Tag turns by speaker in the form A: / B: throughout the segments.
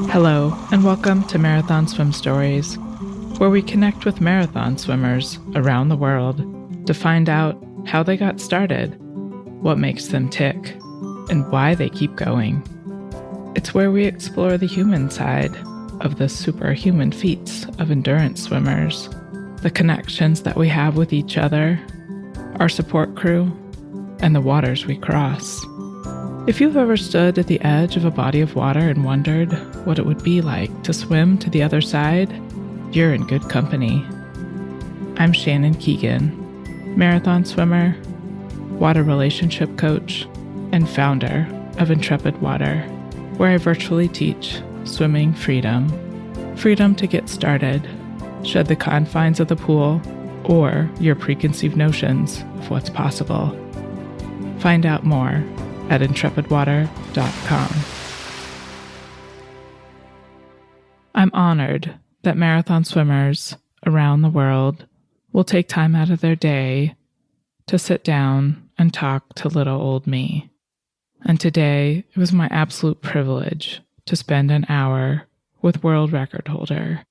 A: Hello, and welcome to Marathon Swim Stories, where we connect with marathon swimmers around the world to find out how they got started, what makes them tick, and why they keep going. It's where we explore the human side of the superhuman feats of endurance swimmers, the connections that we have with each other, our support crew, and the waters we cross. If you've ever stood at the edge of a body of water and wondered what it would be like to swim to the other side, you're in good company. I'm Shannon Keegan, marathon swimmer, water relationship coach, and founder of Intrepid Water, where I virtually teach swimming freedom. Freedom to get started, shed the confines of the pool, or your preconceived notions of what's possible. Find out more at intrepidwater.com. I'm honored that marathon swimmers around the world will take time out of their day to sit down and talk to little old me. And today, it was my absolute privilege to spend an hour with world record holder.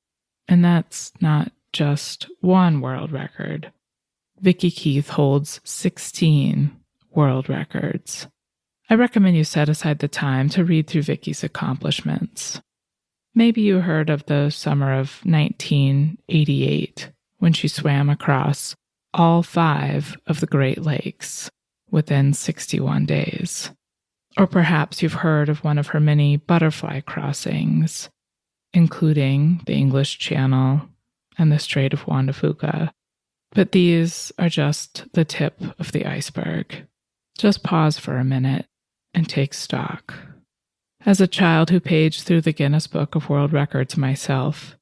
A: And that's not just one world record. Vicki Keith holds 16 world records. I recommend you set aside the time to read through Vicki's accomplishments. Maybe you heard of the summer of 1988 when she swam across all 5 of the Great Lakes within 61 days. Or perhaps you've heard of one of her many butterfly crossings, including the English Channel and the Strait of Juan de Fuca. But these are just the tip of the iceberg. Just pause for a minute and take stock. As a child who paged through the Guinness Book of World Records myself,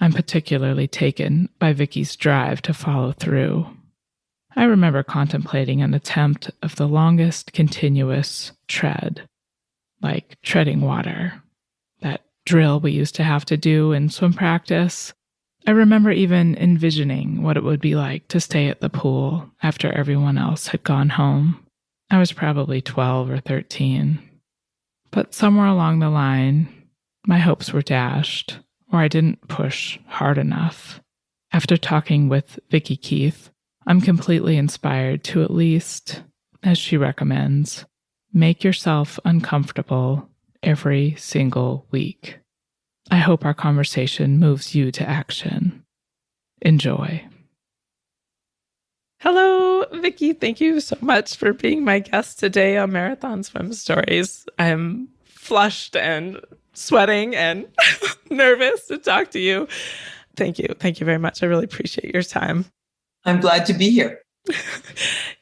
A: I'm particularly taken by Vicki's drive to follow through. I remember contemplating an attempt of the longest continuous tread, like treading water, that drill we used to have to do in swim practice. I remember even envisioning what it would be like to stay at the pool after everyone else had gone home. I was probably 12 or 13. But somewhere along the line, my hopes were dashed, or I didn't push hard enough. After talking with Vicki Keith, I'm completely inspired to at least, as she recommends, make yourself uncomfortable every single week. I hope our conversation moves you to action. Enjoy. Hello, Vicki. Thank you so much for being my guest today on Marathon Swim Stories. I'm flushed and sweating and nervous to talk to you. Thank you. Thank you very much. I really appreciate your time.
B: I'm glad to be here.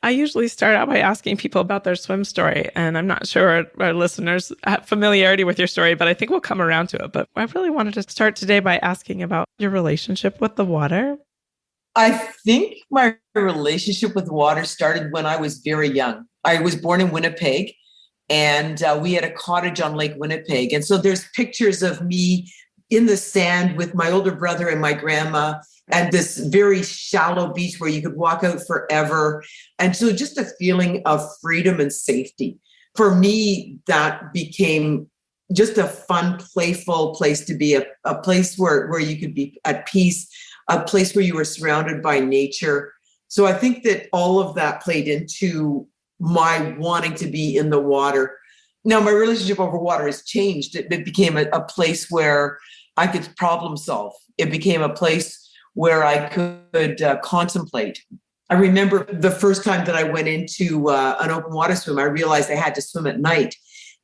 A: I usually start out by asking people about their swim story, and I'm not sure our listeners have familiarity with your story, but I think we'll come around to it. But I really wanted to start today by asking about your relationship with the water.
B: I think my relationship with water started when I was very young. I was born in Winnipeg, and we had a cottage on Lake Winnipeg. And so there's pictures of me in the sand with my older brother and my grandma, and this very shallow beach where you could walk out forever. And so just a feeling of freedom and safety. For me, that became just a fun, playful place to be, a place where you could be at peace, a place where you were surrounded by nature. So I think that all of that played into my wanting to be in the water. Now, my relationship over water has changed. It became a place where I could problem solve. It became a place where I could contemplate. I remember the first time that I went into an open water swim, I realized I had to swim at night.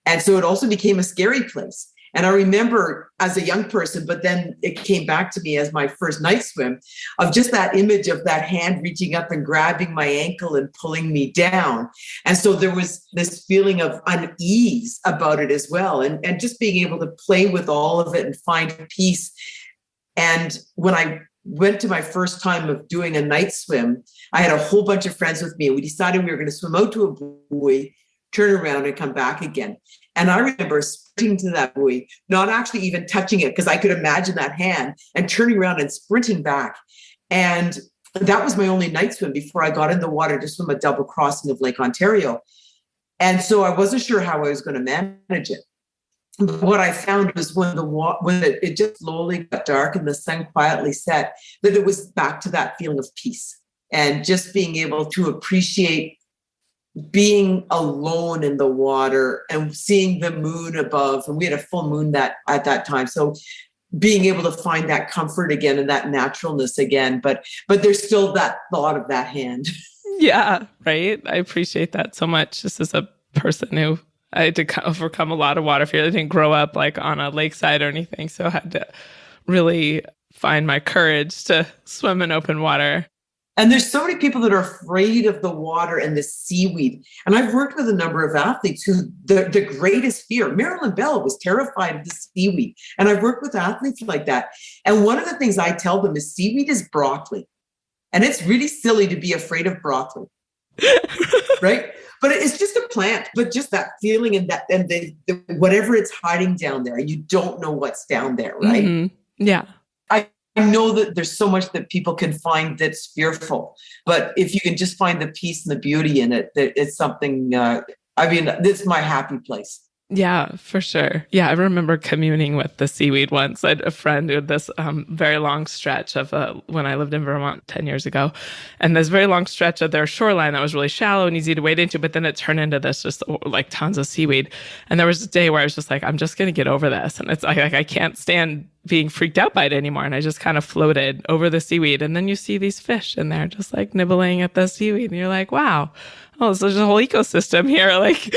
B: And so it also became a scary place. And I remember as a young person, but then it came back to me as my first night swim, of just that image of that hand reaching up and grabbing my ankle and pulling me down. And so there was this feeling of unease about it as well. And just being able to play with all of it and find peace. And when I went to my first time of doing a night swim, I had a whole bunch of friends with me, and we decided we were going to swim out to a buoy, turn around and come back again. And I remember sprinting to that buoy, not actually even touching it, because I could imagine that hand, and turning around and sprinting back. And that was my only night swim before I got in the water to swim a double crossing of Lake Ontario. And so I wasn't sure how I was going to manage it. But what I found was when it just slowly got dark and the sun quietly set, that it was back to that feeling of peace and just being able to appreciate being alone in the water and seeing the moon above. And we had a full moon at that time. So being able to find that comfort again and that naturalness again. But there's still that thought of that hand.
A: Yeah, right. I appreciate that so much. Just as a person who I had to overcome a lot of water fear. I didn't grow up like on a lakeside or anything. So I had to really find my courage to swim in open water.
B: And there's so many people that are afraid of the water and the seaweed. And I've worked with a number of athletes who the greatest fear, Marilyn Bell was terrified of the seaweed. And I've worked with athletes like that. And one of the things I tell them is seaweed is broccoli. And it's really silly to be afraid of broccoli, right? But it's just a plant, but just that feeling and the whatever it's hiding down there, you don't know what's down there, right?
A: Mm-hmm. Yeah.
B: I know that there's so much that people can find that's fearful, but if you can just find the peace and the beauty in it, that it's something, it's my happy place.
A: Yeah, for sure. Yeah, I remember communing with the seaweed once. I had a friend who had this very long stretch of when I lived in Vermont 10 years ago, and this very long stretch of their shoreline that was really shallow and easy to wade into, but then it turned into this just like tons of seaweed. And there was a day where I was just like, I'm just going to get over this. And it's like I can't stand being freaked out by it anymore. And I just kind of floated over the seaweed. And then you see these fish in there just like nibbling at the seaweed. And you're like, wow. Oh, so there's a whole ecosystem here. Like,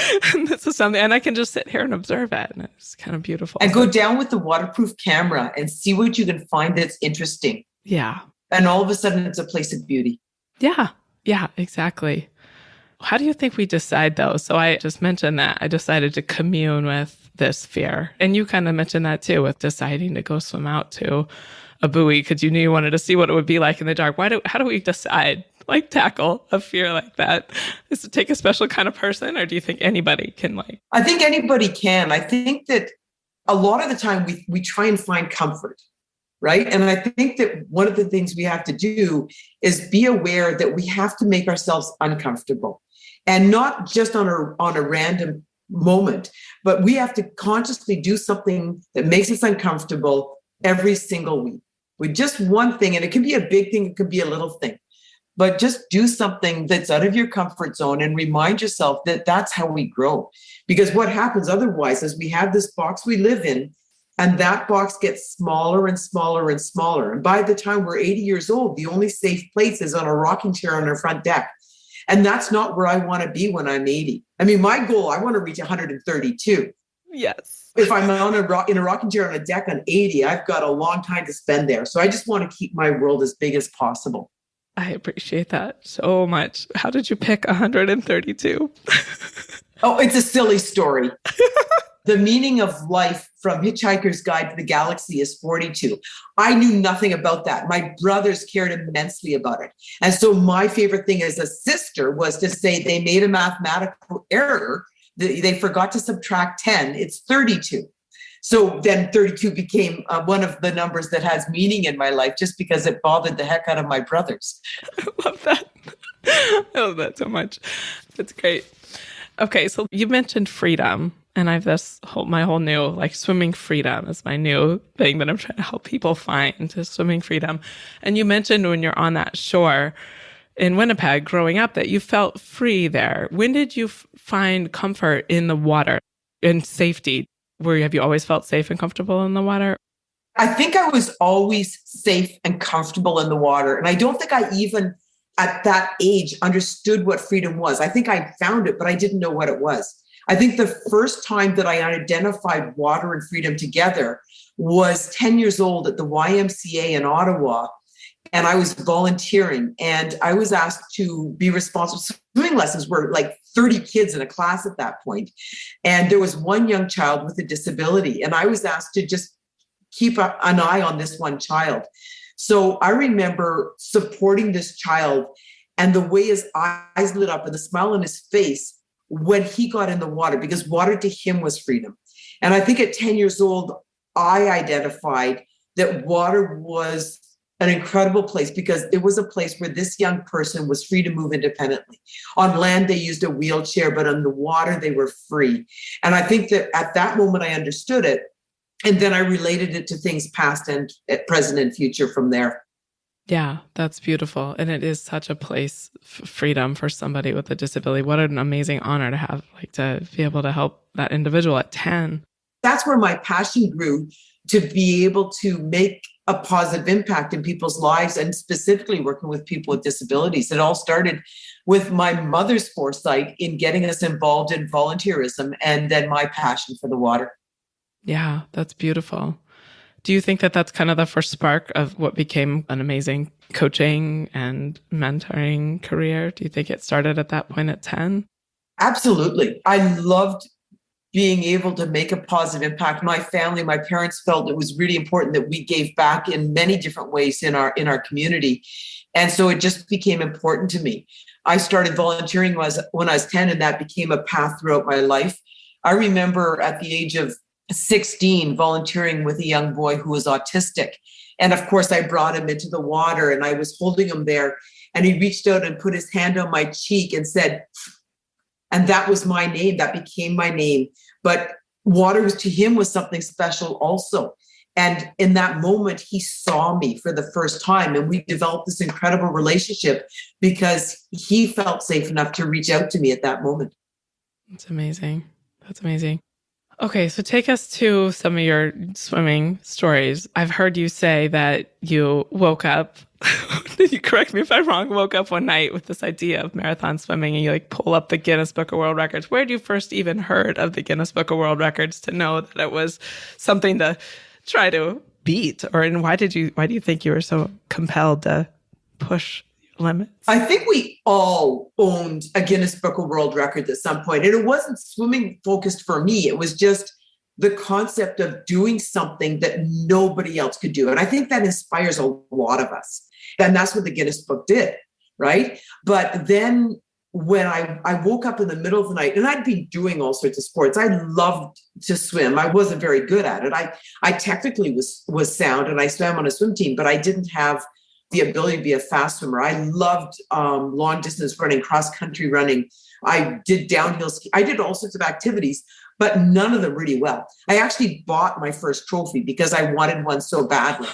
A: this is something, and I can just sit here and observe it. And it's kind of beautiful.
B: And go down with the waterproof camera and see what you can find that's interesting.
A: Yeah.
B: And all of a sudden, it's a place of beauty.
A: Yeah. Yeah, exactly. How do you think we decide, though? So I just mentioned that I decided to commune with this fear. And you kind of mentioned that, too, with deciding to go swim out to a buoy because you knew you wanted to see what it would be like in the dark. How do we decide? Like tackle a fear like that? Does it take a special kind of person, or do you think anybody can
B: I think anybody can. I think that a lot of the time we try and find comfort, right? And I think that one of the things we have to do is be aware that we have to make ourselves uncomfortable, and not just on a random moment, but we have to consciously do something that makes us uncomfortable every single week with just one thing. And it can be a big thing, it could be a little thing. But just do something that's out of your comfort zone and remind yourself that that's how we grow. Because what happens otherwise is we have this box we live in, and that box gets smaller and smaller and smaller. And by the time we're 80 years old, the only safe place is on a rocking chair on our front deck. And that's not where I want to be when I'm 80. I mean, my goal, I want to reach 132.
A: Yes.
B: If I'm in a rocking chair on a deck on 80, I've got a long time to spend there. So I just want to keep my world as big as possible.
A: I appreciate that so much. How did you pick 132?
B: Oh, it's a silly story. The meaning of life from Hitchhiker's Guide to the Galaxy is 42. I knew nothing about that. My brothers cared immensely about it. And so my favorite thing as a sister was to say they made a mathematical error. They forgot to subtract 10. It's 32. So then 32 became one of the numbers that has meaning in my life just because it bothered the heck out of my brothers.
A: I love that. I love that so much. It's great. Okay, so you mentioned freedom, and I have my whole new, like, swimming freedom is my new thing that I'm trying to help people find, is swimming freedom. And you mentioned when you're on that shore in Winnipeg growing up that you felt free there. When did you find comfort in the water and safety? Have you always felt safe and comfortable in the water?
B: I think I was always safe and comfortable in the water. And I don't think I even at that age understood what freedom was. I think I found it, but I didn't know what it was. I think the first time that I identified water and freedom together was 10 years old at the YMCA in Ottawa. And I was volunteering, and I was asked to be responsible. Swimming lessons were like 30 kids in a class at that point. And there was one young child with a disability, and I was asked to just keep an eye on this one child. So I remember supporting this child, and the way his eyes lit up and the smile on his face when he got in the water, because water to him was freedom. And I think at 10 years old, I identified that water was an incredible place because it was a place where this young person was free to move independently. On land, they used a wheelchair, but on the water, they were free. And I think that at that moment, I understood it. And then I related it to things past and present and future from there.
A: Yeah, that's beautiful. And it is such a place of freedom for somebody with a disability. What an amazing honor to have, like to be able to help that individual at 10.
B: That's where my passion grew, to be able to make a positive impact in people's lives, and specifically working with people with disabilities. It all started with my mother's foresight in getting us involved in volunteerism, and then my passion for the water.
A: Yeah, that's beautiful. Do you think that that's kind of the first spark of what became an amazing coaching and mentoring career? Do you think it started at that point at 10?
B: Absolutely. I loved being able to make a positive impact. My family, my parents felt it was really important that we gave back in many different ways in our community. And so it just became important to me. I started volunteering when I was 10, and that became a path throughout my life. I remember at the age of 16 volunteering with a young boy who was autistic. And of course, I brought him into the water and I was holding him there, and he reached out and put his hand on my cheek and said, and that was my name. That became my name. But water to him was something special also. And in that moment, he saw me for the first time, and we developed this incredible relationship because he felt safe enough to reach out to me at that moment.
A: That's amazing. That's amazing. Okay, so take us to some of your swimming stories. I've heard you say that you woke up, you correct me if I'm wrong, woke up one night with this idea of marathon swimming, and you like pull up the Guinness Book of World Records. Where did you first even heard of the Guinness Book of World Records to know that it was something to try to beat? And why do you think you were so compelled to push limits?
B: I think we all owned a Guinness Book of World Records at some point. And it wasn't swimming focused for me. It was just the concept of doing something that nobody else could do. And I think that inspires a lot of us. And that's what the Guinness Book did, right? But then when I woke up in the middle of the night, and I'd been doing all sorts of sports. I loved to swim. I wasn't very good at it. I technically was sound, and I swam on a swim team, but I didn't have the ability to be a fast swimmer. I loved long distance running, cross country running. I did downhill ski. I did all sorts of activities, but none of them really well. I actually bought my first trophy because I wanted one so badly.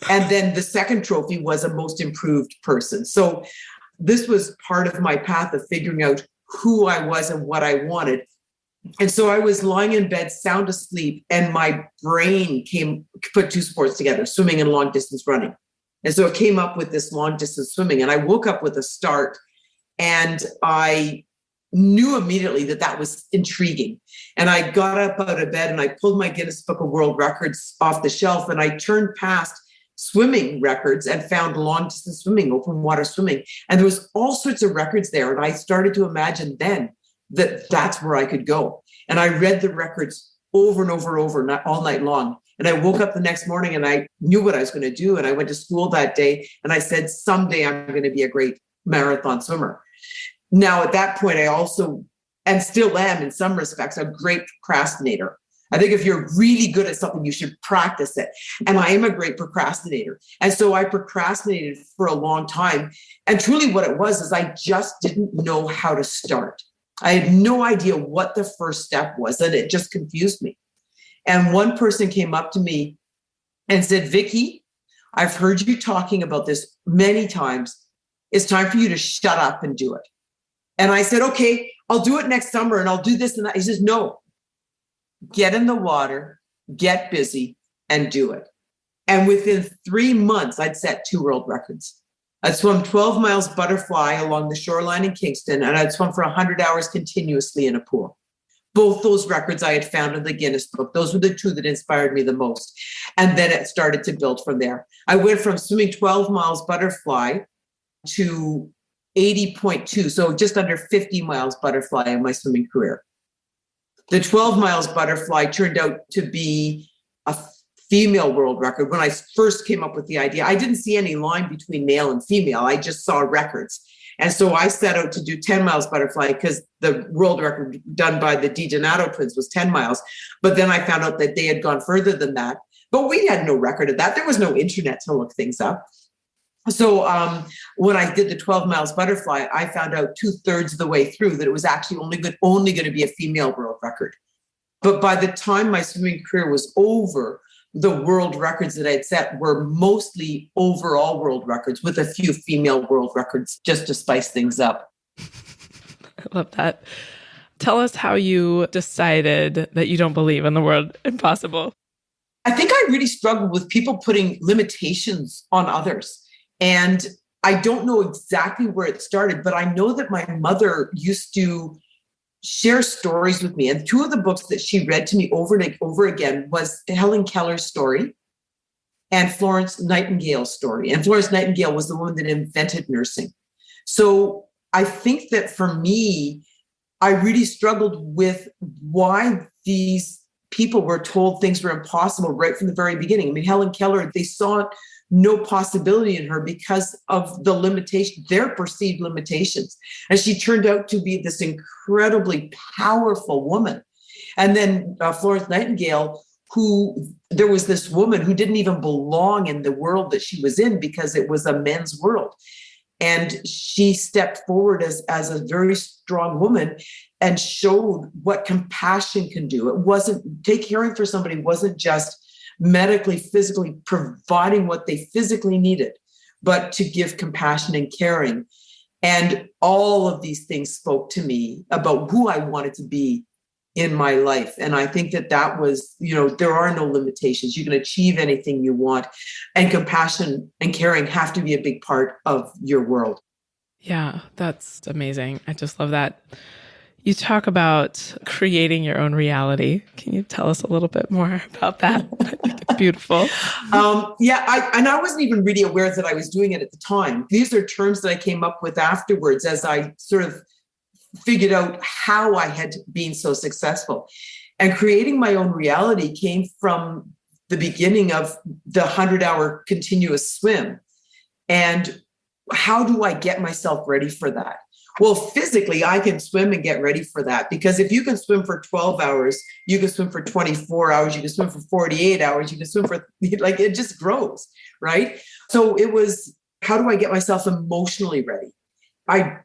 B: And then the second trophy was a most improved person. So this was part of my path of figuring out who I was and what I wanted. And so I was lying in bed, sound asleep, and my brain put two sports together, swimming and long distance running. And so it came up with this long distance swimming, and I woke up with a start, and I knew immediately that was intriguing. And I got up out of bed and I pulled my Guinness Book of World Records off the shelf, and I turned past swimming records and found long distance swimming, open water swimming. And there was all sorts of records there. And I started to imagine then that that's where I could go. And I read the records over and over and over, not all night long. And I woke up the next morning and I knew what I was going to do. And I went to school that day and I said, someday I'm going to be a great marathon swimmer. Now, at that point, I also, and still am in some respects, a great procrastinator. I think if you're really good at something, you should practice it. And I am a great procrastinator. And so I procrastinated for a long time. And truly what it was is I just didn't know how to start. I had no idea what the first step was, and it just confused me. And one person came up to me and said, Vicki, I've heard you talking about this many times. It's time for you to shut up and do it. And I said, okay, I'll do it next summer and I'll do this and that. He says, no, get in the water, get busy, and do it. And within 3 months, I'd set 2 world records. I'd swum 12 miles butterfly along the shoreline in Kingston, and I'd swum for 100 hours continuously in a pool. Both those records I had found in the Guinness Book. Those were the 2 that inspired me the most. And then it started to build from there. I went from swimming 12 miles butterfly to 80.2, so just under 50 miles butterfly in my swimming career. The 12 miles butterfly turned out to be a female world record. When I first came up with the idea, I didn't see any line between male and female. I just saw records. And so I set out to do 10 miles butterfly because the world record done by the Di Donato twins was 10 miles. But then I found out that they had gone further than that. But we had no record of that. There was no internet to look things up. So when I did the 12 miles butterfly, I found out 2/3 of the way through that it was actually only going to be a female world record. But by the time my swimming career was over, the world records that I'd set were mostly overall world records with a few female world records just to spice things up.
A: I love that. Tell us how you decided that you don't believe in the word impossible.
B: I think I really struggled with people putting limitations on others. And I don't know exactly where it started, but I know that my mother used to share stories with me. And two of the books that she read to me over and over again was Helen Keller's story and Florence Nightingale's story. And Florence Nightingale was the woman that invented nursing. So I think that for me, I really struggled with why these people were told things were impossible right from the very beginning. I mean, Helen Keller, they saw no possibility in her because of the limitation, their perceived limitations. And she turned out to be this incredibly powerful woman. And then Florence Nightingale, who there was this woman who didn't even belong in the world that she was in because it was a men's world. And she stepped forward as a very strong woman and showed what compassion can do. It wasn't, caring for somebody wasn't just medically, physically providing what they physically needed, but to give compassion and caring. And all of these things spoke to me about who I wanted to be in my life. And I think that was, there are no limitations. You can achieve anything you want. And compassion and caring have to be a big part of your world.
A: Yeah, that's amazing. I just love that. You talk about creating your own reality. Can you tell us a little bit more about that? I think it's beautiful.
B: I wasn't even really aware that I was doing it at the time. These are terms that I came up with afterwards as I sort of figured out how I had been so successful. And creating my own reality came from the beginning of the 100-hour continuous swim. And how do I get myself ready for that? Well, physically, I can swim and get ready for that, because if you can swim for 12 hours, you can swim for 24 hours, you can swim for 48 hours, you can swim for, it just grows, right? So it was, how do I get myself emotionally ready? I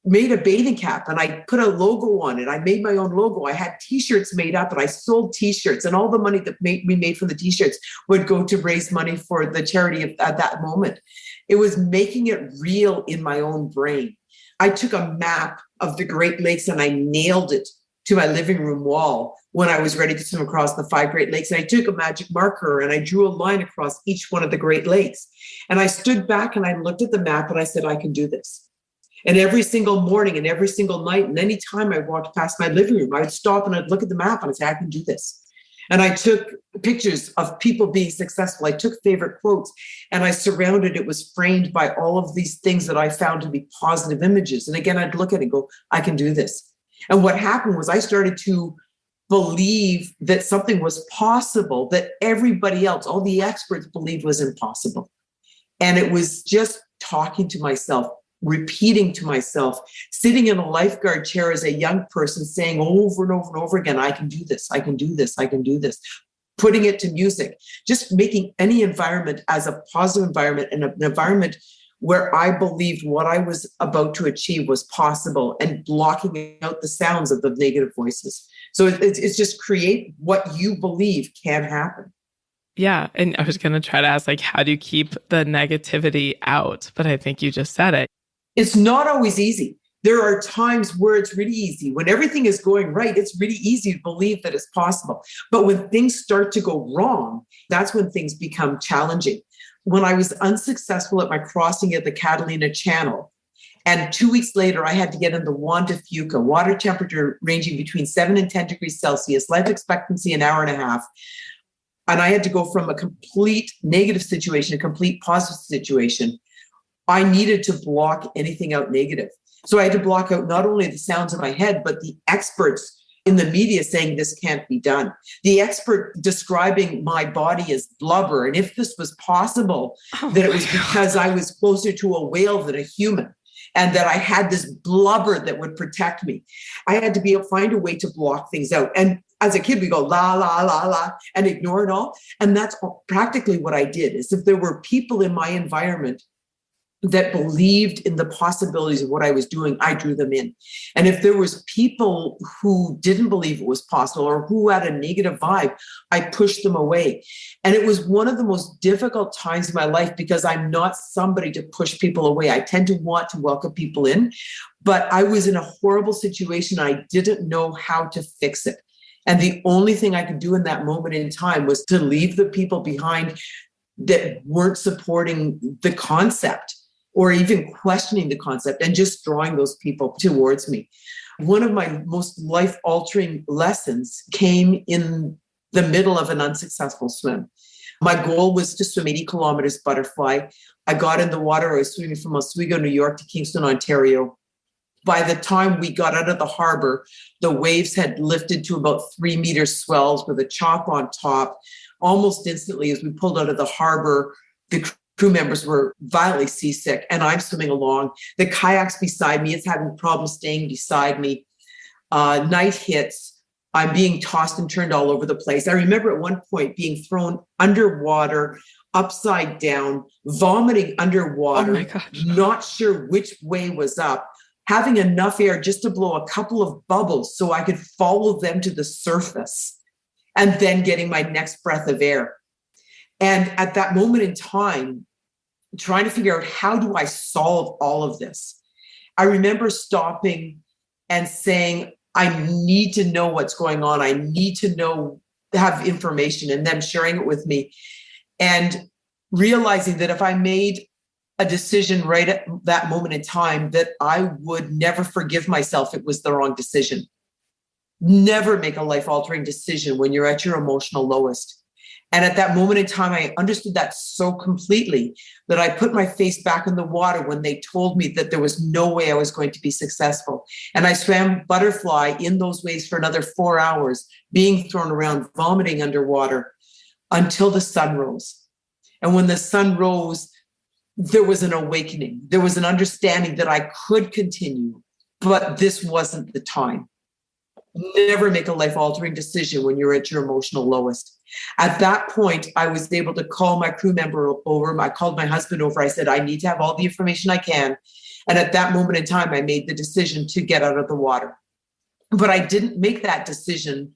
B: made a bathing cap and I put a logo on it. I made my own logo. I had t-shirts made up and I sold t-shirts, and all the money that we made from the t-shirts would go to raise money for the charity at that moment. It was making it real in my own brain. I took a map of the Great Lakes and I nailed it to my living room wall when I was ready to swim across the 5 Great Lakes. And I took a magic marker and I drew a line across each one of the Great Lakes. And I stood back and I looked at the map and I said, I can do this. And every single morning and every single night, and any time I walked past my living room, I would stop and I'd look at the map and I'd say, I can do this. And I took pictures of people being successful. I took favorite quotes and I surrounded it, was framed by all of these things that I found to be positive images. And again, I'd look at it and go, I can do this. And what happened was I started to believe that something was possible that everybody else, all the experts, believed was impossible. And it was just talking to myself, repeating to myself, sitting in a lifeguard chair as a young person, saying over and over and over again, I can do this, I can do this, I can do this. Putting it to music, just making any environment as a positive environment and an environment where I believed what I was about to achieve was possible, and blocking out the sounds of the negative voices. So it's just create what you believe can happen.
A: Yeah. And I was going to try to ask, how do you keep the negativity out? But I think you just said it.
B: It's not always easy. There are times where it's really easy. When everything is going right, it's really easy to believe that it's possible. But when things start to go wrong, that's when things become challenging. When I was unsuccessful at my crossing of the Catalina Channel, and 2 weeks later, I had to get into Juan de Fuca, water temperature ranging between 7 and 10 degrees Celsius, life expectancy an hour and a half. And I had to go from a complete negative situation, a complete positive situation. I needed to block anything out negative. So I had to block out not only the sounds in my head, but the experts in the media saying this can't be done. The expert describing my body as blubber. And if this was possible, that it was because I was closer to a whale than a human, and that I had this blubber that would protect me. I had to find a way to block things out. And as a kid, we go la, la, la, la, and ignore it all. And that's practically what I did, is if there were people in my environment that believed in the possibilities of what I was doing, I drew them in. And if there was people who didn't believe it was possible or who had a negative vibe, I pushed them away. And it was one of the most difficult times in my life because I'm not somebody to push people away. I tend to want to welcome people in, but I was in a horrible situation. I didn't know how to fix it. And the only thing I could do in that moment in time was to leave the people behind that weren't supporting the concept or even questioning the concept, and just drawing those people towards me. One of my most life-altering lessons came in the middle of an unsuccessful swim. My goal was to swim 80 kilometers butterfly. I got in the water. I was swimming from Oswego, New York to Kingston, Ontario. By the time we got out of the harbor, the waves had lifted to about 3 meter swells with a chop on top. Almost instantly, as we pulled out of the harbor, the crew members were violently seasick, and I'm swimming along. The kayak's beside me. It's having problems staying beside me. Night hits. I'm being tossed and turned all over the place. I remember at one point being thrown underwater, upside down, vomiting underwater,
A: Oh my gosh.
B: not sure which way was up, having enough air just to blow a couple of bubbles so I could follow them to the surface, and then getting my next breath of air. And at that moment in time, trying to figure out, how do I solve all of this? I remember stopping and saying, I need to know what's going on. I need to know, have information, and them sharing it with me. And realizing that if I made a decision right at that moment in time, that I would never forgive myself. It was the wrong decision. Never make a life-altering decision when you're at your emotional lowest. And at that moment in time, I understood that so completely that I put my face back in the water when they told me that there was no way I was going to be successful. And I swam butterfly in those waves for another 4 hours, being thrown around, vomiting underwater, until the sun rose. And when the sun rose, there was an awakening. There was an understanding that I could continue, but this wasn't the time. Never make a life-altering decision when you're at your emotional lowest. At that point, I was able to call my crew member over. I called my husband over. I said, I need to have all the information I can. And at that moment in time, I made the decision to get out of the water. But I didn't make that decision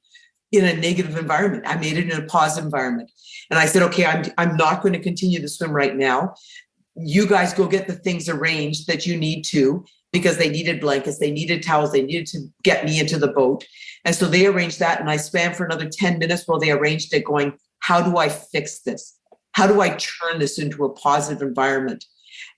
B: in a negative environment. I made it in a positive environment. And I said, okay, I'm not going to continue to swim right now. You guys go get the things arranged that you need to, because they needed blankets, they needed towels, they needed to get me into the boat. And so they arranged that, and I swam for another 10 minutes while they arranged it, going, how do I fix this? How do I turn this into a positive environment?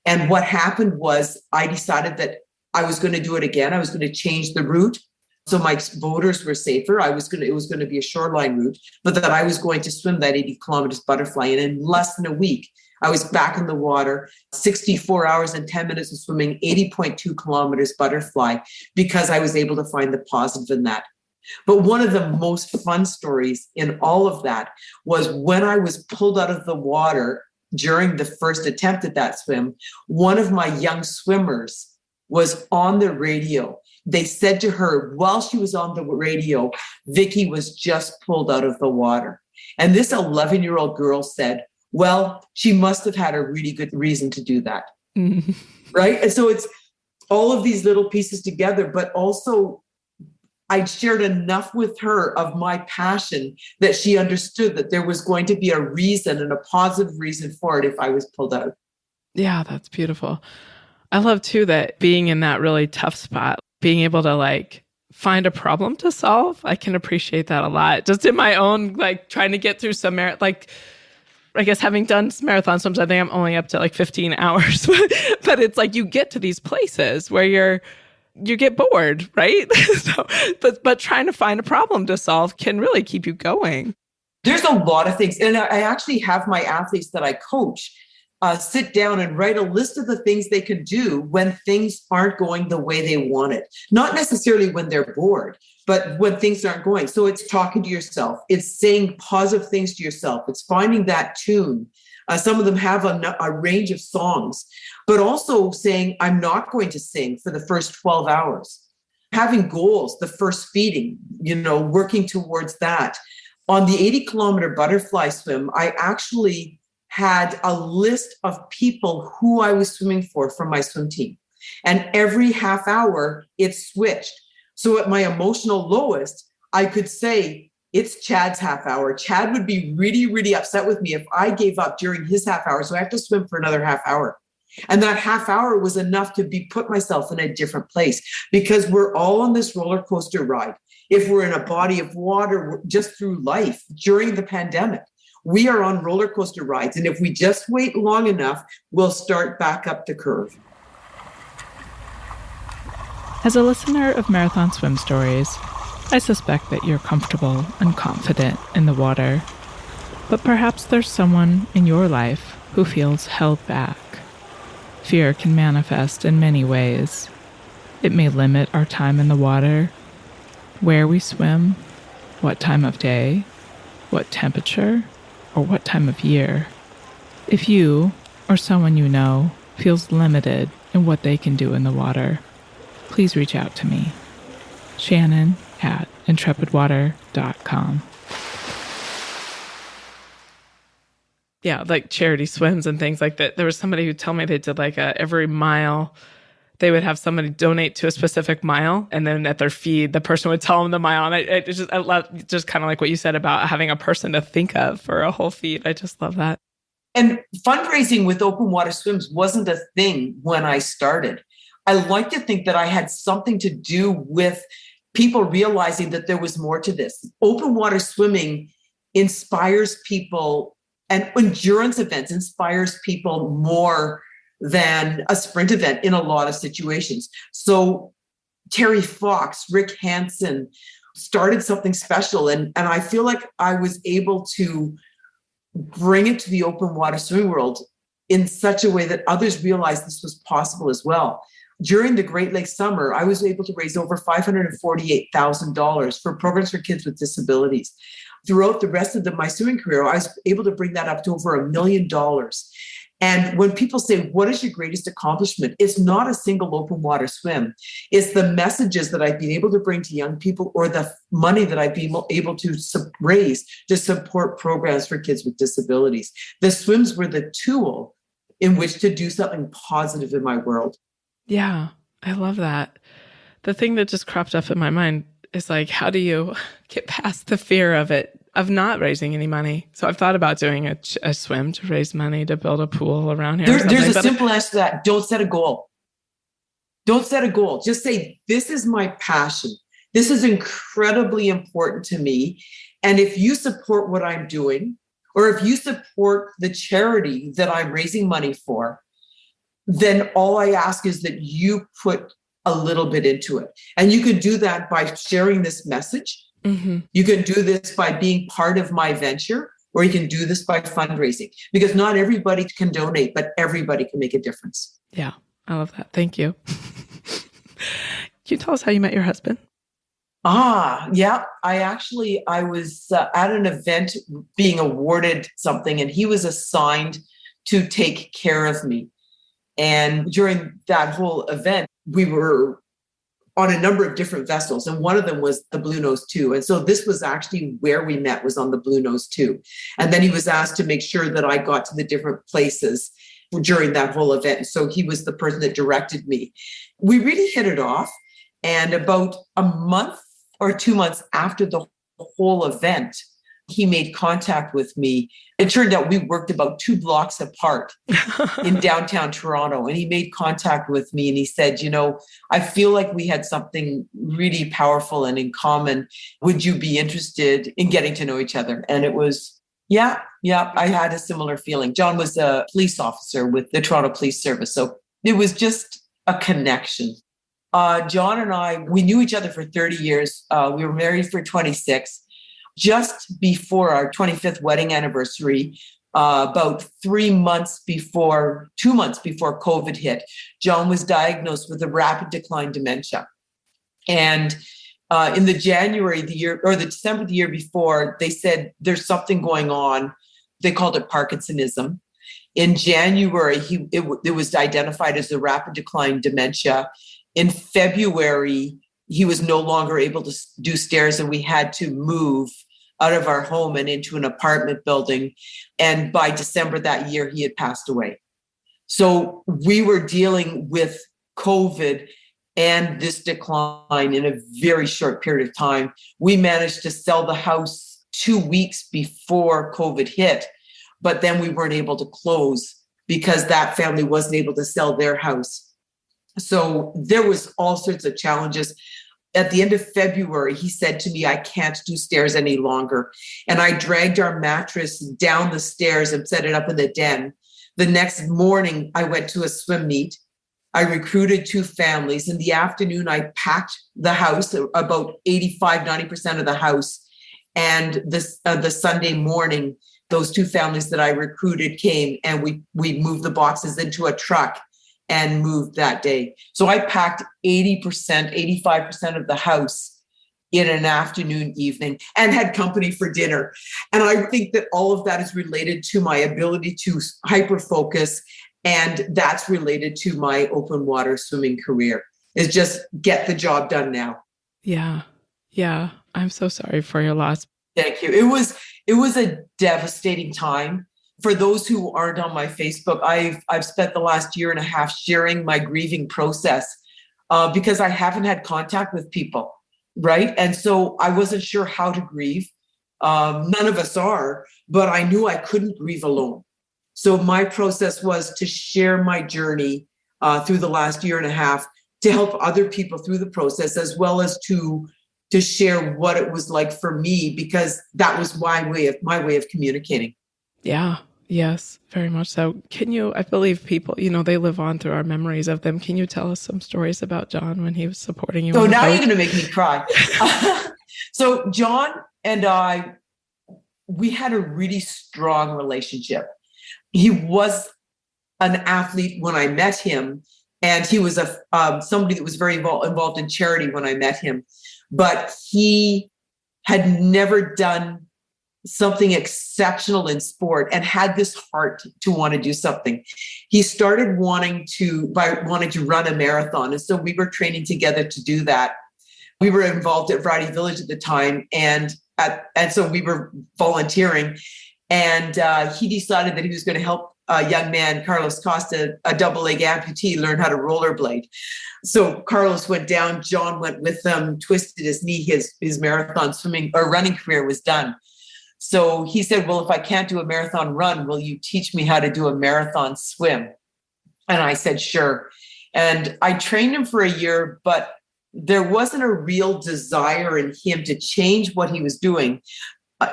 B: And what happened was I decided that I was going to do it again. I was going to change the route so my boaters were safer. It was going to be a shoreline route, but that I was going to swim that 80 kilometers butterfly. And in less than a week, I was back in the water, 64 hours and 10 minutes of swimming, 80.2 kilometers butterfly, because I was able to find the positive in that. But one of the most fun stories in all of that was when I was pulled out of the water during the first attempt at that swim. One of my young swimmers was on the radio. They said to her while she was on the radio, Vicki was just pulled out of the water. And this 11-year-old girl said, well, she must have had a really good reason to do that. Mm-hmm. Right? And so it's all of these little pieces together, but also I shared enough with her of my passion that she understood that there was going to be a reason, and a positive reason for it if I was pulled out.
A: Yeah, that's beautiful. I love too that being in that really tough spot, being able to find a problem to solve. I can appreciate that a lot. Just in my own, trying to get through some I guess having done marathon swims, I think I'm only up to 15 hours, but it's you get to these places where you get bored, right? But trying to find a problem to solve can really keep you going.
B: There's a lot of things. And I actually have my athletes that I coach sit down and write a list of the things they could do when things aren't going the way they want it. Not necessarily when they're bored, but when things aren't going. So it's talking to yourself. It's saying positive things to yourself. It's finding that tune. Some of them have a range of songs, but also saying, I'm not going to sing for the first 12 hours. having goals, the first feeding, working towards that. On the 80-kilometer butterfly swim, I actually had a list of people who I was swimming for from my swim team. And every half hour, it switched. So at my emotional lowest, I could say, it's Chad's half hour. Chad would be really, really upset with me if I gave up during his half hour. So I have to swim for another half hour. And that half hour was enough to put myself in a different place, because we're all on this roller coaster ride. If we're in a body of water just through life during the pandemic, we are on roller coaster rides. And if we just wait long enough, we'll start back up the curve.
A: As a listener of Marathon Swim Stories, I suspect that you're comfortable and confident in the water. But perhaps there's someone in your life who feels held back. Fear can manifest in many ways. It may limit our time in the water, where we swim, what time of day, what temperature, or what time of year. If you, or someone you know, feels limited in what they can do in the water, please reach out to me. Shannon@intrepidwater.com. Yeah, like charity swims and things like that. There was somebody who told me they did like every mile, they would have somebody donate to a specific mile, and then at their feed, the person would tell them the mile. And I love just kind of like what you said about having a person to think of for a whole feed. I just love that.
B: And fundraising with open water swims wasn't a thing when I started. I like to think that I had something to do with people realizing that there was more to this. Open water swimming inspires people, and endurance events inspires people more than a sprint event in a lot of situations. So Terry Fox, Rick Hansen started something special. And I feel like I was able to bring it to the open water swimming world in such a way that others realized this was possible as well. During the Great Lakes Summer, I was able to raise over $548,000 for programs for kids with disabilities. Throughout the rest of my swimming career, I was able to bring that up to over $1 million. And when people say, what is your greatest accomplishment? It's not a single open water swim. It's the messages that I've been able to bring to young people, or the money that I've been able to raise to support programs for kids with disabilities. The swims were the tool in which to do something positive in my world.
A: Yeah, I love that. The thing that just cropped up in my mind is like, how do you get past the fear of not raising any money? So I've thought about doing a swim to raise money to build a pool around here.
B: There's a simple answer to that. Don't set a goal. Don't set a goal. Just say, this is my passion. This is incredibly important to me. And if you support what I'm doing, or if you support the charity that I'm raising money for, then all I ask is that you put a little bit into it. And you can do that by sharing this message. Mm-hmm. You can do this by being part of my venture, or you can do this by fundraising, because not everybody can donate, but everybody can make a difference.
A: Yeah, I love that. Thank you. Can you tell us how you met your husband?
B: Yeah. I was at an event being awarded something, and he was assigned to take care of me. And during that whole event, we were on a number of different vessels, and one of them was the Blue Nose 2. And so this was actually where we met, was on the Blue Nose 2. And then he was asked to make sure that I got to the different places during that whole event. And so he was the person that directed me. We really hit it off. And about a month or 2 months after the whole event, he made contact with me. It turned out we worked about 2 blocks apart in downtown Toronto. And he made contact with me, and he said, I feel like we had something really powerful and in common. Would you be interested in getting to know each other? And it was, yeah, I had a similar feeling. John was a police officer with the Toronto Police Service. So it was just a connection. John and I, we knew each other for 30 years. We were married for 26. Just before our 25th wedding anniversary, about 2 months before COVID hit, John was diagnosed with a rapid decline dementia. And in the December the year before, they said there's something going on. They called it Parkinsonism. In January, it was identified as a rapid decline dementia. In February, he was no longer able to do stairs, and we had to move out of our home and into an apartment building. And by December that year, he had passed away. So we were dealing with COVID and this decline in a very short period of time. We managed to sell the house 2 weeks before COVID hit, but then we weren't able to close because that family wasn't able to sell their house. So there was all sorts of challenges. At the end of February, he said to me, I can't do stairs any longer. And I dragged our mattress down the stairs and set it up in the den. The next morning, I went to a swim meet. I recruited 2 families. In the afternoon, I packed the house, about 85-90% of the house. And the Sunday morning, those 2 families that I recruited came, and we moved the boxes into a truck and moved that day. So I packed 80%, 85% of the house in an afternoon, evening, and had company for dinner. And I think that all of that is related to my ability to hyper focus. And that's related to my open water swimming career, is just get the job done now.
A: Yeah. Yeah. I'm so sorry for your loss.
B: Thank you. It was a devastating time. For those who aren't on my Facebook, I've spent the last year and a half sharing my grieving process because I haven't had contact with people, right? And so I wasn't sure how to grieve. None of us are, but I knew I couldn't grieve alone. So my process was to share my journey through the last year and a half to help other people through the process, as well as to share what it was like for me, because that was my way of communicating.
A: Yeah. Yes, very much so. Can you, I believe people, they live on through our memories of them. Can you tell us some stories about John when he was supporting you?
B: So now you're going to make me cry. So John and I, we had a really strong relationship. He was an athlete when I met him, and he was somebody that was very involved in charity when I met him. But he had never done something exceptional in sport and had this heart to want to do something. He started wanting to run a marathon. And so we were training together to do that. We were involved at Variety Village at the time. And so we were volunteering. And he decided that he was going to help a young man, Carlos Costa, a double leg amputee, learn how to rollerblade. So Carlos went down, John went with them, twisted his knee, his marathon swimming or running career was done. So he said, well, if I can't do a marathon run, will you teach me how to do a marathon swim? And I said, sure. And I trained him for a year, but there wasn't a real desire in him to change what he was doing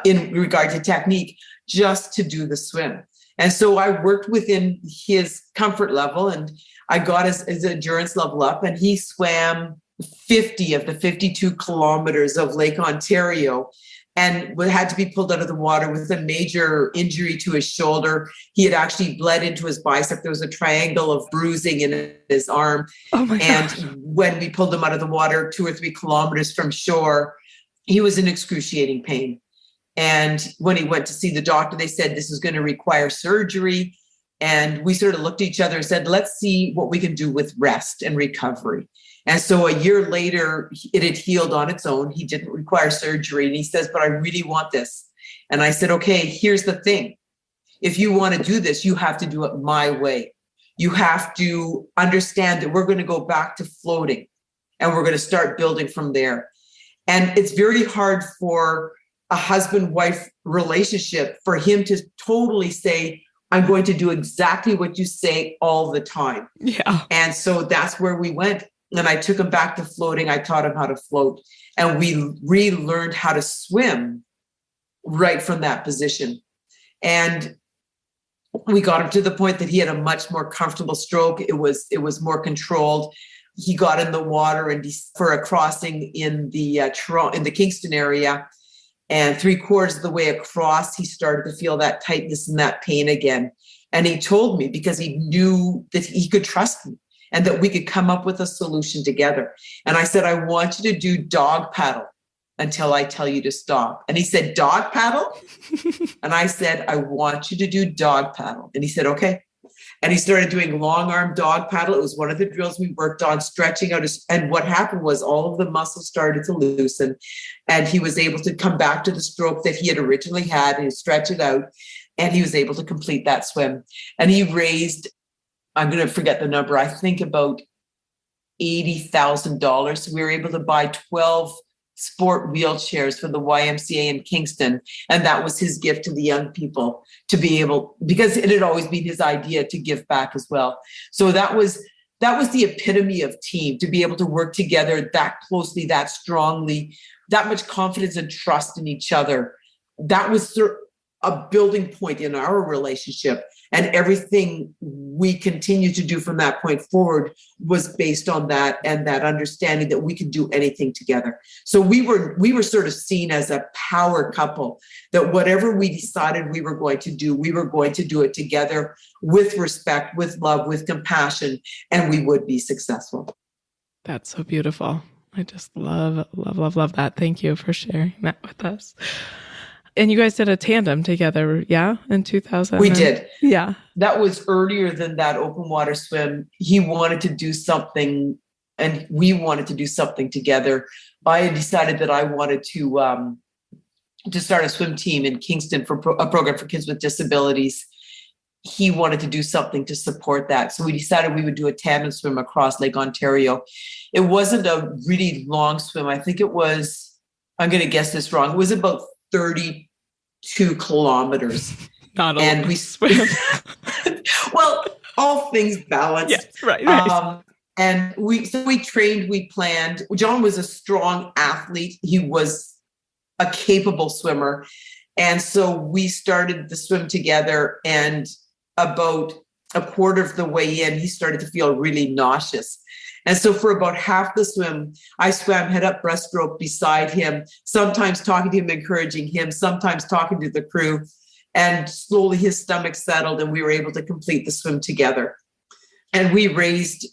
B: in regard to technique, just to do the swim. And so I worked within his comfort level, and I got his endurance level up, and he swam 50 of the 52 kilometers of Lake Ontario and had to be pulled out of the water with a major injury to his shoulder. He had actually bled into his bicep. There was a triangle of bruising in his arm.
A: Oh my gosh.
B: And when we pulled him out of the water 2 or 3 kilometers from shore, he was in excruciating pain. And when he went to see the doctor, they said this is going to require surgery. And we sort of looked at each other and said, let's see what we can do with rest and recovery. And so a year later, it had healed on its own. He didn't require surgery. And he says, but I really want this. And I said, okay, here's the thing. If you want to do this, you have to do it my way. You have to understand that we're going to go back to floating and we're going to start building from there. And it's very hard for a husband-wife relationship for him to totally say, I'm going to do exactly what you say all the time.
A: Yeah.
B: And so that's where we went. And I took him back to floating. I taught him how to float. And we relearned how to swim right from that position. And we got him to the point that he had a much more comfortable stroke. It was more controlled. He got in the water and for a crossing in the Kingston area. And 3/4 of the way across, he started to feel that tightness and that pain again. And he told me, because he knew that he could trust me and that we could come up with a solution together. And I said, I want you to do dog paddle until I tell you to stop. And he said, dog paddle? And I said, I want you to do dog paddle. And he said, okay. And he started doing long arm dog paddle. It was one of the drills we worked on, stretching out and what happened was all of the muscles started to loosen, and he was able to come back to the stroke that he had originally had and stretch it out. And he was able to complete that swim. And he raised, I'm going to forget the number, I think about $80,000. So we were able to buy 12 sport wheelchairs for the YMCA in Kingston. And that was his gift to the young people to be able, because it had always been his idea to give back as well. So that was the epitome of team, to be able to work together that closely, that strongly, that much confidence and trust in each other. That was a building point in our relationship. And everything we continue to do from that point forward was based on that and that understanding that we could do anything together. So we were sort of seen as a power couple, that whatever we decided we were going to do it together with respect, with love, with compassion, and we would be successful.
A: That's so beautiful. I just love, love, love, love that. Thank you for sharing that with us. And you guys did a tandem together, yeah, in 2000?
B: We did.
A: Yeah.
B: That was earlier than that open water swim. He wanted to do something, and we wanted to do something together. I had decided that I wanted to start a swim team in Kingston for a program for kids with disabilities. He wanted to do something to support that. So we decided we would do a tandem swim across Lake Ontario. It wasn't a really long swim. I think it was, I'm going to guess this wrong, it was about 32 kilometers.
A: Not a long swim.
B: Well, all things balanced.
A: Yes, right.
B: And we trained, we planned. John was a strong athlete. He was a capable swimmer. And so we started the swim together, and about a quarter of the way in, he started to feel really nauseous. And so for about half the swim, I swam head up breaststroke beside him, sometimes talking to him, encouraging him, sometimes talking to the crew. And slowly his stomach settled, and we were able to complete the swim together. And we raised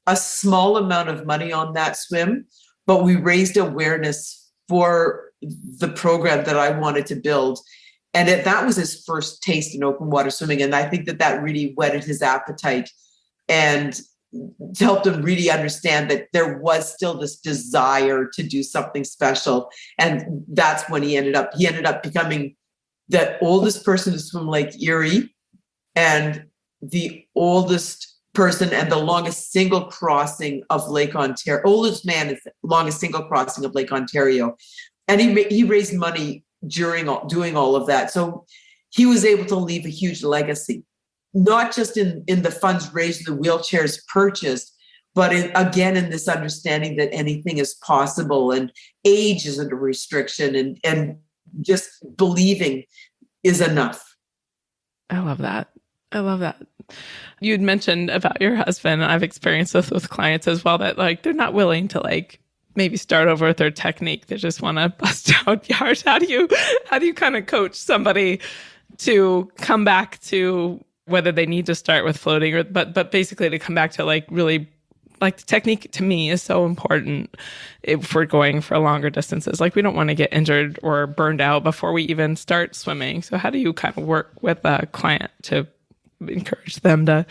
B: a small amount of money on that swim, but we raised awareness for the program that I wanted to build. And that was his first taste in open water swimming. And I think that really whetted his appetite and helped him really understand that there was still this desire to do something special. And that's when he ended up becoming the oldest person to swim Lake Erie, and the oldest person and the longest single crossing of Lake Ontario. Oldest man is the longest single crossing of Lake Ontario. And he raised money doing all of that. So he was able to leave a huge legacy, not just in the funds raised, the wheelchairs purchased, but again, in this understanding that anything is possible and age isn't a restriction, and just believing is enough.
A: I love that. You'd mentioned about your husband. I've experienced this with clients as well, that like they're not willing to like maybe start over with their technique. They just want to bust out yards. How do you kind of coach somebody to come back to whether they need to start with floating or but basically to come back to like really like the technique to me is so important if we're going for longer distances. Like we don't want to get injured or burned out before we even start swimming. So how do you kind of work with a client to encourage them to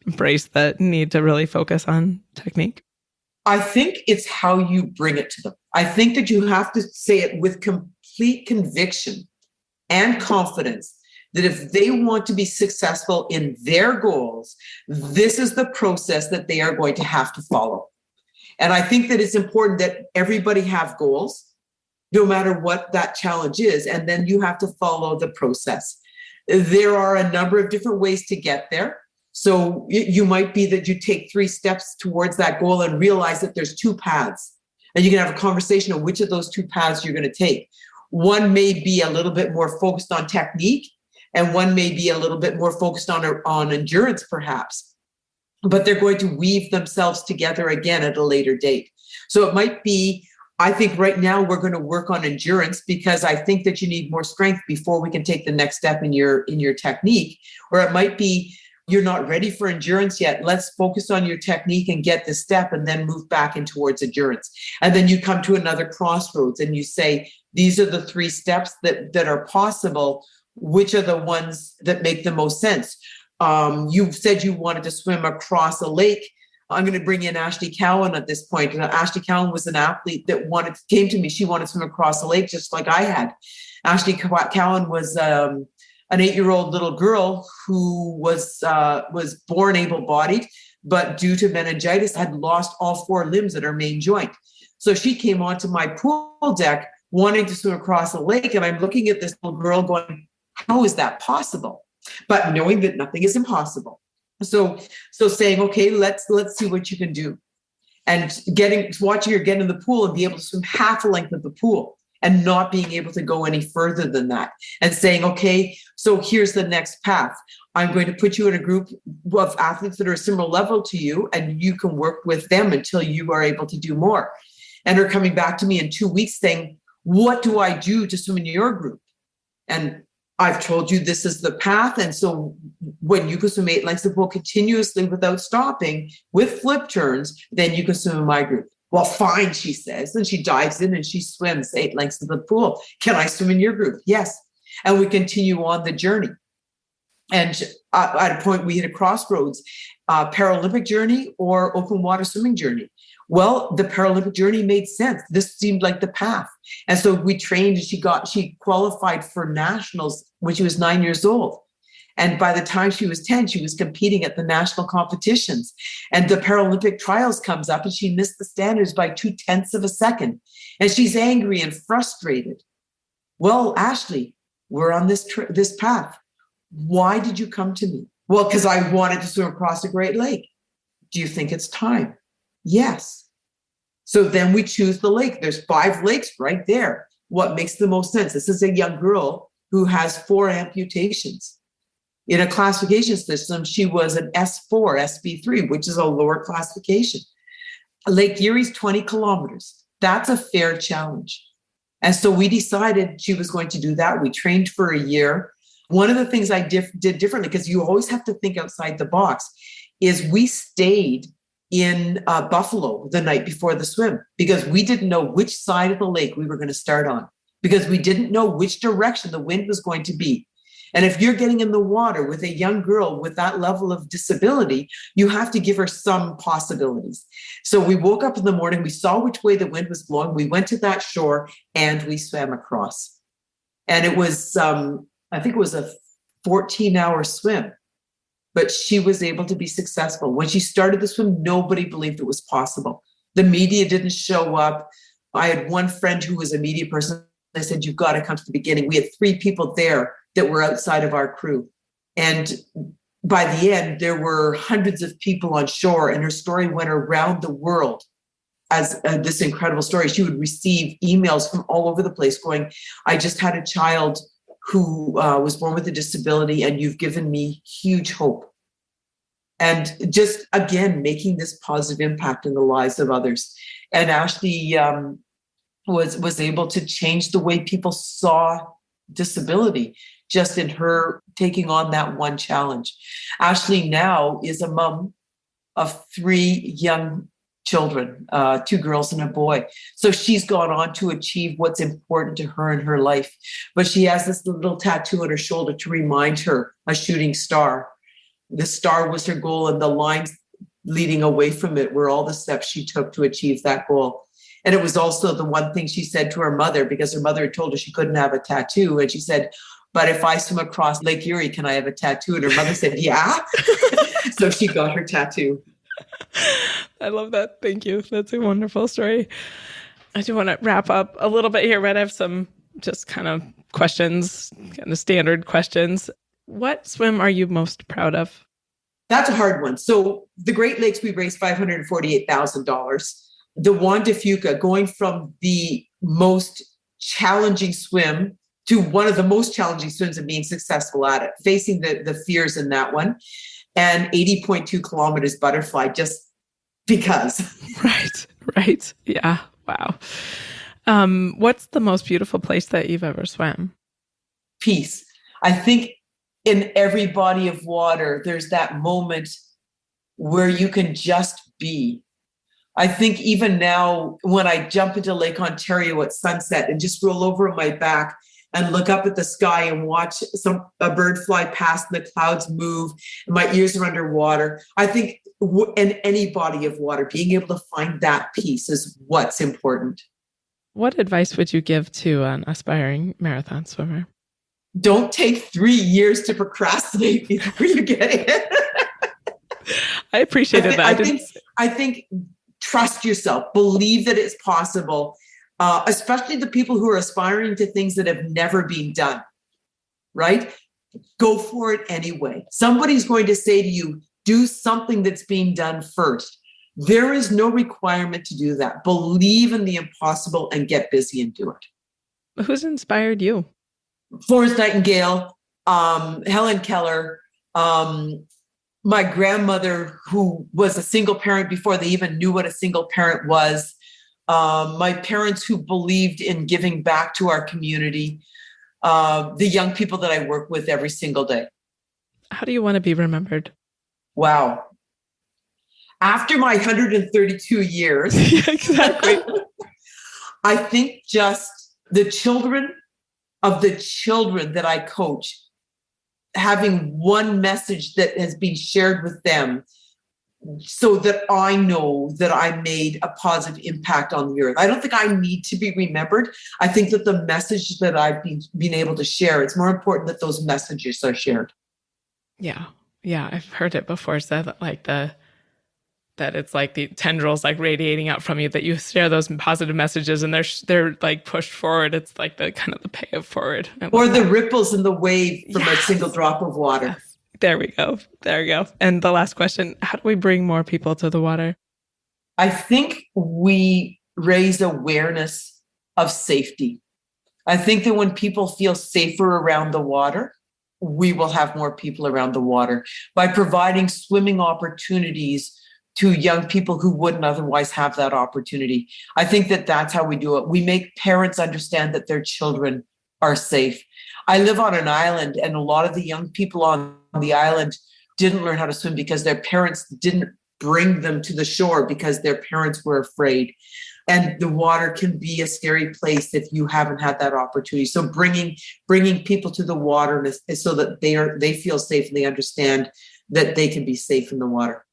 A: embrace the need to really focus on technique?
B: I think it's how you bring it to them. I think that you have to say it with complete conviction and confidence that if they want to be successful in their goals, this is the process that they are going to have to follow. And I think that it's important that everybody have goals, no matter what that challenge is, and then you have to follow the process. There are a number of different ways to get there. So you might be that you take 3 steps towards that goal and realize that there's 2 paths, and you can have a conversation on which of those 2 paths you're going to take. One may be a little bit more focused on technique, and one may be a little bit more focused on endurance, perhaps. But they're going to weave themselves together again at a later date. So it might be, I think right now we're going to work on endurance because I think that you need more strength before we can take the next step in your technique. Or it might be, you're not ready for endurance yet. Let's focus on your technique and get the step and then move back in towards endurance. And then you come to another crossroads and you say, these are the 3 steps that are possible. Which are the ones that make the most sense? You said you wanted to swim across a lake. I'm going to bring in Ashley Cowan at this point. Ashley Cowan was an athlete that came to me. She wanted to swim across the lake just like I had. Ashley Cowan was an 8-year-old little girl who was born able-bodied, but due to meningitis had lost all 4 limbs at her main joint. So she came onto my pool deck wanting to swim across the lake, and I'm looking at this little girl going, how is that possible? But knowing that nothing is impossible. So saying, okay, let's see what you can do. And watching her get in the pool and be able to swim half the length of the pool and not being able to go any further than that. And saying, okay, so here's the next path. I'm going to put you in a group of athletes that are a similar level to you, and you can work with them until you are able to do more. And her coming back to me in 2 weeks saying, what do I do to swim in your group? And I've told you this is the path. And so when you can swim 8 lengths of the pool continuously without stopping with flip turns, then you can swim in my group. Well, fine, she says. And she dives in and she swims 8 lengths of the pool. Can I swim in your group? Yes. And we continue on the journey. And at a point, we hit a crossroads, Paralympic journey or open water swimming journey. Well, the Paralympic journey made sense. This seemed like the path. And so we trained, and she qualified for nationals when she was 9 years old. And by the time she was 10, she was competing at the national competitions. And the Paralympic trials comes up and she missed the standards by 0.2 of a second. And she's angry and frustrated. Well, Ashley, we're on this path. Why did you come to me? Well, because I wanted to swim across a Great Lake. Do you think it's time? Yes. So then we choose the lake. There's 5 lakes right there. What makes the most sense? This is a young girl who has 4 amputations. In a classification system, she was an S4, SB3, which is a lower classification. Lake Erie's 20 kilometers. That's a fair challenge. And so we decided she was going to do that. We trained for a year. One of the things I did differently, because you always have to think outside the box, is we stayed in Buffalo the night before the swim because we didn't know which side of the lake we were going to start on, because we didn't know which direction the wind was going to be. And if you're getting in the water with a young girl with that level of disability, you have to give her some possibilities. So we woke up in the morning, we saw which way the wind was blowing, we went to that shore and we swam across. And it was, I think it was a 14-hour swim. But she was able to be successful. When she started the swim, nobody believed it was possible. The media didn't show up. I had one friend who was a media person. I said, you've got to come to the beginning. We had 3 people there that were outside of our crew. And by the end, there were hundreds of people on shore, and her story went around the world as this incredible story. She would receive emails from all over the place going, I just had a child who was born with a disability, and you've given me huge hope. And just, again, making this positive impact in the lives of others. And Ashley was able to change the way people saw disability just in her taking on that one challenge. Ashley now is a mom of 3 young children, 2 girls and a boy. So she's gone on to achieve what's important to her in her life. But she has this little tattoo on her shoulder to remind her a shooting star. The star was her goal, and the lines leading away from it were all the steps she took to achieve that goal. And it was also the one thing she said to her mother, because her mother had told her she couldn't have a tattoo. And she said, but if I swim across Lake Erie, can I have a tattoo? And her mother said, yeah. So she got her tattoo.
A: I love that. Thank you. That's a wonderful story. I do want to wrap up a little bit here, but I have some just kind of questions, kind of standard questions. What swim are you most proud of?
B: That's a hard one. So the Great Lakes, we raised $548,000. The Juan de Fuca, going from the most challenging swim to one of the most challenging swims and being successful at it, facing the fears in that one, and 80.2 kilometers butterfly, just because. Right.
A: Yeah. Wow. What's the most beautiful place that you've ever swam?
B: Peace. I think in every body of water, there's that moment where you can just be. I think even now, when I jump into Lake Ontario at sunset and just roll over on my back and look up at the sky and watch a bird fly past and the clouds move and my ears are underwater. I think in any body of water, being able to find that peace is what's important.
C: What advice would you give to an aspiring marathon swimmer?
B: Don't take 3 years to procrastinate before you get it.
C: I appreciated that.
B: I think trust yourself. Believe that it's possible, especially the people who are aspiring to things that have never been done, right? Go for it anyway. Somebody's going to say to you, do something that's being done first. There is no requirement to do that. Believe in the impossible and get busy and do it.
C: Who's inspired you?
B: Florence Nightingale, Helen Keller, my grandmother, who was a single parent before they even knew what a single parent was, my parents who believed in giving back to our community, the young people that I work with every single day.
C: How do you want to be remembered?
B: Wow. After my 132 years,
C: Yeah, exactly.
B: I think just the children that I coach, having one message that has been shared with them so that I know that I made a positive impact on the earth. I don't think I need to be remembered. I think that the message that I've been able to share, it's more important that those messages are shared.
C: Yeah. I've heard it before said that it's like the tendrils like radiating out from you, that you share those positive messages and they're like pushed forward. It's like the kind of the pay it forward.
B: Or the ripples in the wave from a single drop of water.
C: Yes. There we go. And the last question, how do we bring more people to the water?
B: I think we raise awareness of safety. I think that when people feel safer around the water, we will have more people around the water by providing swimming opportunities to young people who wouldn't otherwise have that opportunity. I think that that's how we do it. We make parents understand that their children are safe. I live on an island, and a lot of the young people on the island didn't learn how to swim because their parents didn't bring them to the shore because their parents were afraid. And the water can be a scary place if you haven't had that opportunity. So bringing people to the water is so that they feel safe and they understand that they can be safe in the water.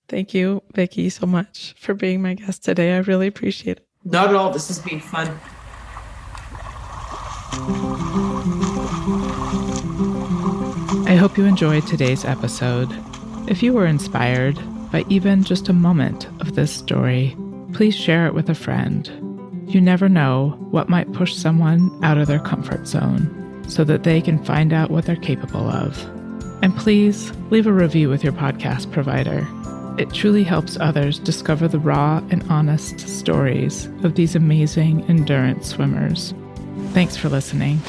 C: Thank you, Vicki, so much for being my guest today. I really appreciate it.
B: Not at all. This has been fun.
A: I hope you enjoyed today's episode. If you were inspired by even just a moment of this story, please share it with a friend. You never know what might push someone out of their comfort zone so that they can find out what they're capable of. And please leave a review with your podcast provider. It truly helps others discover the raw and honest stories of these amazing endurance swimmers. Thanks for listening.